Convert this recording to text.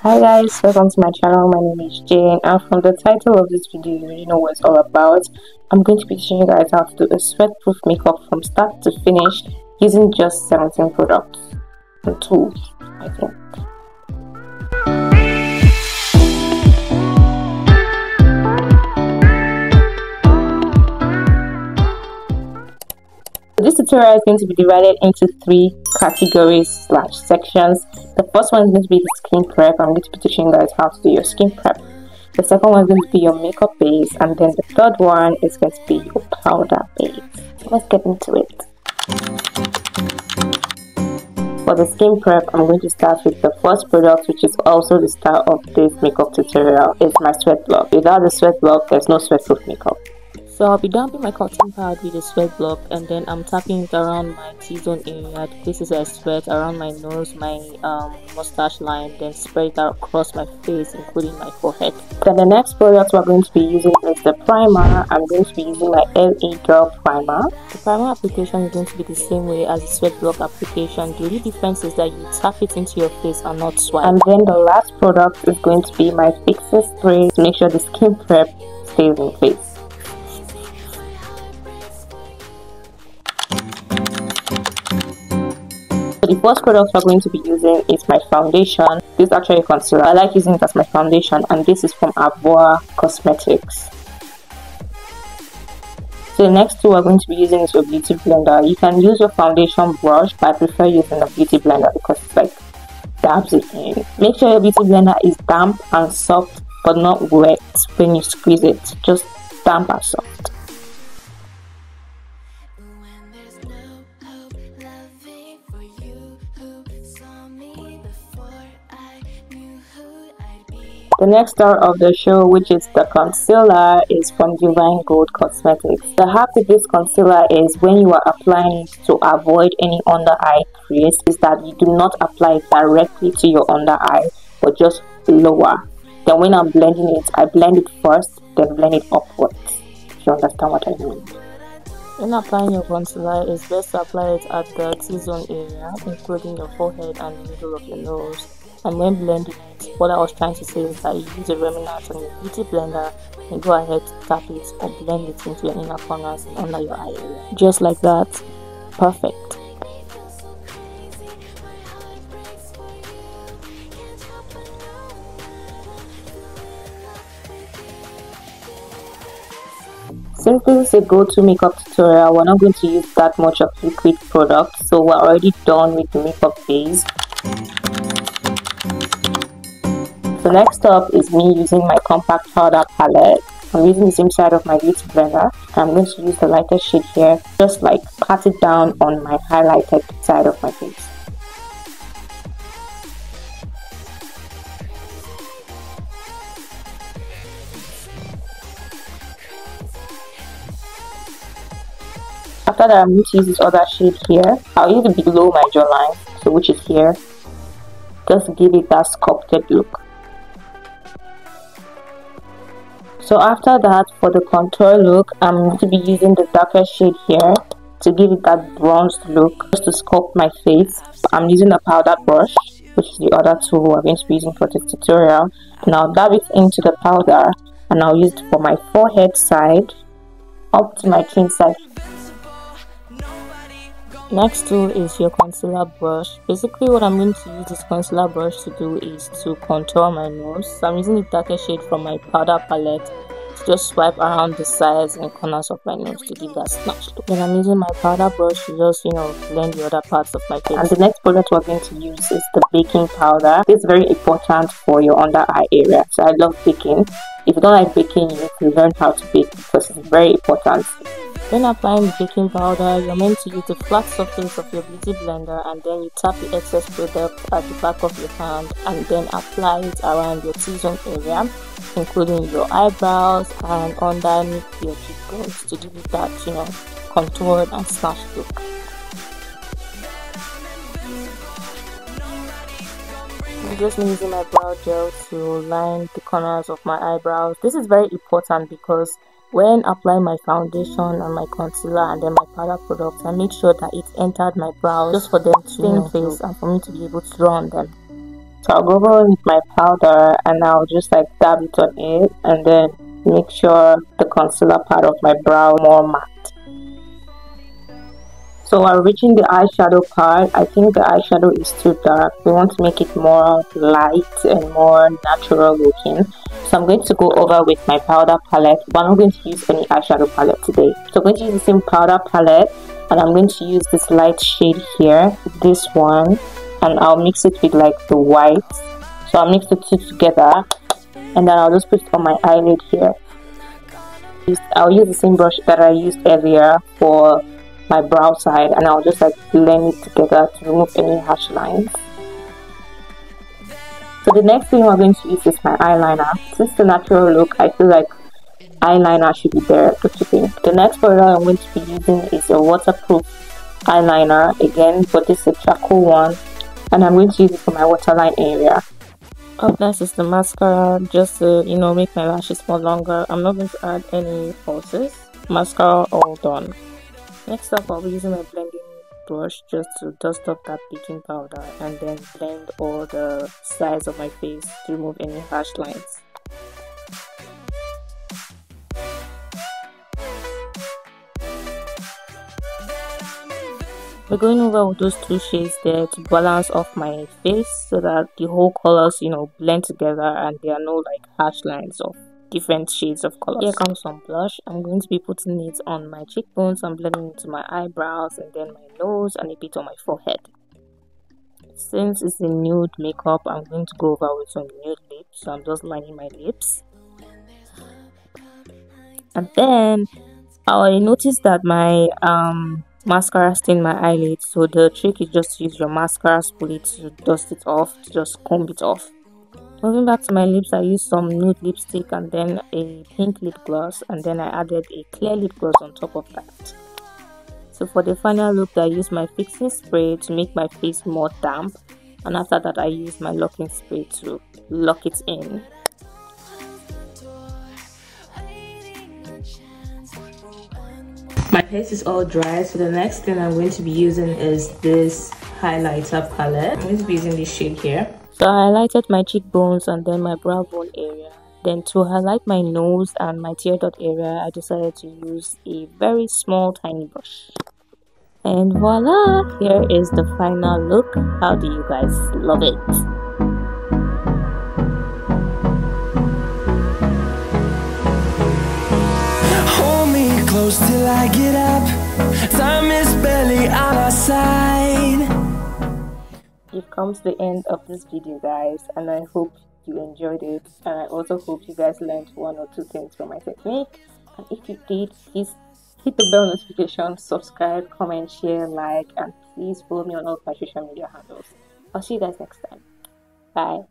Hi guys, welcome to my channel. My name is Jane, and from the title of this video you already know what it's all about. I'm going to be teaching you guys how to do a sweat-proof makeup from start to finish using just 17 products and tools, I think. This tutorial is going to be divided into 3 categories / sections. The first one is going to be the skin prep. I'm going to be teaching you guys how to do your skin prep. The second one is going to be your makeup base, and then the third one is going to be your powder base. Let's get into it. For the skin prep, I'm going to start with the first product, which is also the start of this makeup tutorial. It's my sweat block. Without the sweat block, there's no sweat-proof makeup. So I'll be damping my cotton pad with a sweat block, and then I'm tapping it around my T-zone area, the places where I sweat, around my nose, my mustache line, then spread it out across my face, including my forehead. Then the next product we're going to be using is the primer. I'm going to be using my LA Girl primer. The primer application is going to be the same way as the sweat block application. The only difference is that you tap it into your face and not swipe. And then the last product is going to be my fixer spray to make sure the skin prep stays in place. The first product we're going to be using is my foundation. This is actually a concealer. I like using it as my foundation, and this is from Avoa Cosmetics. So the next two we're going to be using is your beauty blender. You can use your foundation brush, but I prefer using a beauty blender because it's like dabs it in. Make sure your beauty blender is damp and soft, but not wet when you squeeze it. Just damp and soft. The next star of the show, which is the concealer, is from Divine Gold Cosmetics. The hack with this concealer is when you are applying it to avoid any under eye crease, is that you do not apply it directly to your under eye, but just lower. Then when I'm blending it, I blend it first, then blend it upwards. If you understand what I mean. When applying your concealer, it's best to apply it at the T-zone area, including your forehead and the middle of your nose. And when blending it, what I was trying to say is that you use a remnant on your beauty blender and go ahead, tap it or blend it into your inner corners and under your eye area. Just like that. Perfect. Since this is a go-to makeup tutorial, we're not going to use that much of liquid product, so we're already done with the makeup base. So next up is me using my compact powder palette. I'm using the same side of my beauty blender. I'm going to use the lighter shade here, just like pat it down on my highlighted side of my face. After that, I'm going to use this other shade here. I'll use it below my jawline, so which is here, just to give it that sculpted look. So after that, for the contour look, I'm going to be using the darker shade here to give it that bronzed look, just to sculpt my face. I'm using a powder brush, which is the other tool we're going to be using for this tutorial. And I'll dab it into the powder, and I'll use it for my forehead side, up to my chin side. Next tool is your concealer brush. Basically what I'm going to use this concealer brush to do is to contour my nose. So I'm using the darker shade from my powder palette to just swipe around the sides and corners of my nose to give that snatched look. Then I'm using my powder brush to just, blend the other parts of my face. And the next product we're going to use is the baking powder. It's very important for your under eye area. So I love baking. If you don't like baking, you need to learn how to bake because it's very important. When applying the baking powder, you're meant to use the flat surface of your beauty blender, and then you tap the excess product at the back of your hand and then apply it around your T-zone area, including your eyebrows and underneath your cheekbones to give it that, contoured and snatched look. I'm just using my brow gel to line the corners of my eyebrows. This is very important because when applying my foundation and my concealer and then my powder products, I make sure that it entered my brows just for them to stay in place and for me to be able to draw on them. So I'll go over with my powder and I'll just like dab it on it and then make sure the concealer part of my brow more matte. So while reaching the eyeshadow part, I think the eyeshadow is too dark. We want to make it more light and more natural looking. So I'm going to go over with my powder palette, but I'm not going to use any eyeshadow palette today. So I'm going to use the same powder palette and I'm going to use this light shade here, this one, and I'll mix it with like the white. So I'll mix the two together and then I'll just put it on my eyelid here. I'll use the same brush that I used earlier for my brow side and I'll just like blend it together to remove any harsh lines. So the next thing we're going to use is my eyeliner. Since the natural look, I feel like eyeliner should be there, don't you think? The next product I'm going to be using is a waterproof eyeliner again, but this is a charcoal one and I'm going to use it for my waterline area. Up next is the mascara, just to make my lashes more longer. I'm not going to add any falsies. Mascara all done. Next up, I'll be using my blending brush just to dust off that baking powder and then blend all the sides of my face to remove any harsh lines. We're going over with those two shades there to balance off my face so that the whole colors blend together and there are no like harsh lines of different shades of colors. Here comes some blush. I'm going to be putting it on my cheekbones and blending into my eyebrows and then my nose and a bit on my forehead. Since it's a nude makeup, I'm going to go over with some nude lips, so I'm just lining my lips. And then I noticed that my mascara stained my eyelids, so the trick is just to use your mascara spoolie to dust it off, to just comb it off. Moving back to my lips, I used some nude lipstick and then a pink lip gloss, and then I added a clear lip gloss on top of that. So for the final look, I used my fixing spray to make my face more damp, and after that I used my locking spray to lock it in. My face is all dry, so the next thing I'm going to be using is this highlighter palette. I'm going to be using this shade here. So I highlighted my cheekbones and then my brow bone area. Then to highlight my nose and my tear duct area, I decided to use a very small tiny brush. And voila! Here is the final look. How do you guys love it? Hold me close till I get up. Time is barely on our side. It comes to the end of this video, guys, and I hope you enjoyed it, and I also hope you guys learned one or two things from my technique. And if you did, please hit the bell notification, subscribe, comment, share, like, and please follow me on all my social media handles. I'll see you guys next time. Bye.